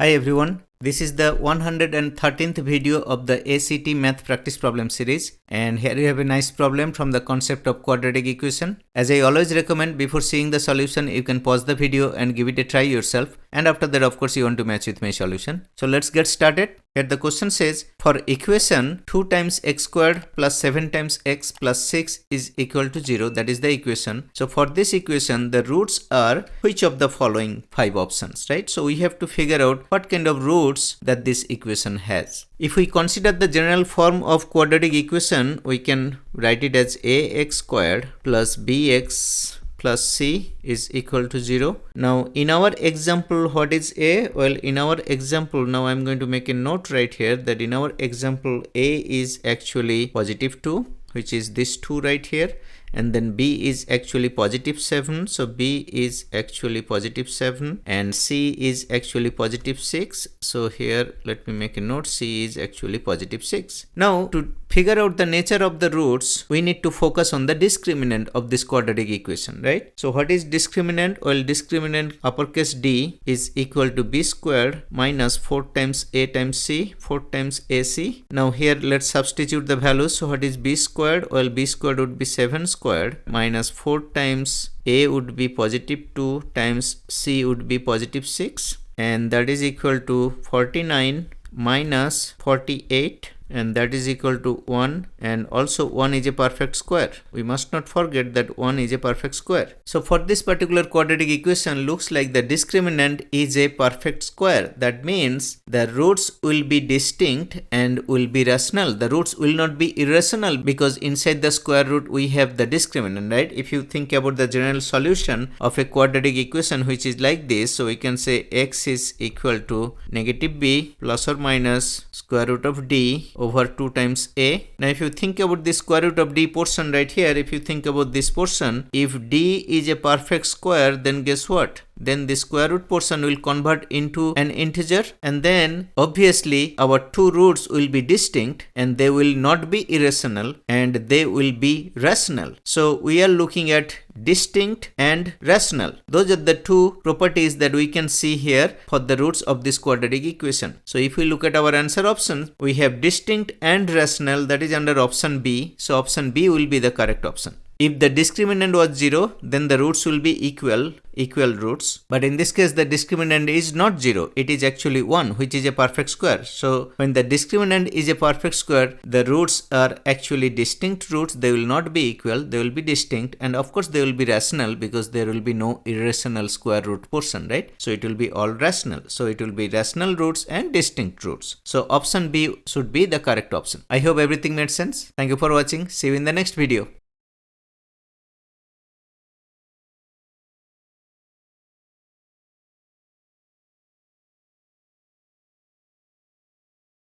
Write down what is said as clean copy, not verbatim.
Hi everyone, this is the 113th video of the ACT Math Practice Problem series, and here you have a nice problem from the concept of quadratic equation. As I always recommend, before seeing the solution you can pause the video and give it a try yourself, and after that of course you want to match with my solution. So let's get started. Here the question says, for equation 2 times x squared plus 7 times x plus 6 is equal to 0, that is the equation. So for this equation the roots are which of the following 5 options, right? So we have to figure out what kind of roots that this equation has. If we consider the general form of quadratic equation, we can write it as ax squared plus bx plus c is equal to 0. Now in our example, what is a? Well, in our example, now I'm going to make a note right here that in our example a is actually positive 2, which is this 2 right here, and then b is actually positive 7, so b is actually positive 7, and c is actually positive 6, so here let me make a note, c is actually positive 6. Now to figure out the nature of the roots, we need to focus on the discriminant of this quadratic equation, right? So what is discriminant? Well, discriminant uppercase D is equal to b squared minus 4 times a times c, 4 times ac. Now here let's substitute the values. So what is b squared? Well, b squared would be 7 squared minus 4 times a would be positive 2 times c would be positive 6, and that is equal to 49 minus 48, and that is equal to 1, and also 1 is a perfect square. We must not forget that 1 is a perfect square. So for this particular quadratic equation, looks like the discriminant is a perfect square. That means the roots will be distinct and will be rational. The roots will not be irrational because inside the square root we have the discriminant, right? If you think about the general solution of a quadratic equation which is like this, so we can say x is equal to negative b plus or minus square root of d over 2 times a. Now if you think about this square root of d portion right here, if you think about this portion, if d is a perfect square, then guess what? Then the square root portion will convert into an integer, and then obviously our two roots will be distinct and they will not be irrational and they will be rational. So we are looking at distinct and rational. Those are the two properties that we can see here for the roots of this quadratic equation. So if we look at our answer options, we have distinct and rational, that is under option B. So option B will be the correct option. If the discriminant was 0, then the roots will be equal roots. But in this case, the discriminant is not 0. It is actually 1, which is a perfect square. So when the discriminant is a perfect square, the roots are actually distinct roots. They will not be equal. They will be distinct. And of course, they will be rational because there will be no irrational square root portion, right? So it will be all rational. So it will be rational roots and distinct roots. So option B should be the correct option. I hope everything made sense. Thank you for watching. See you in the next video.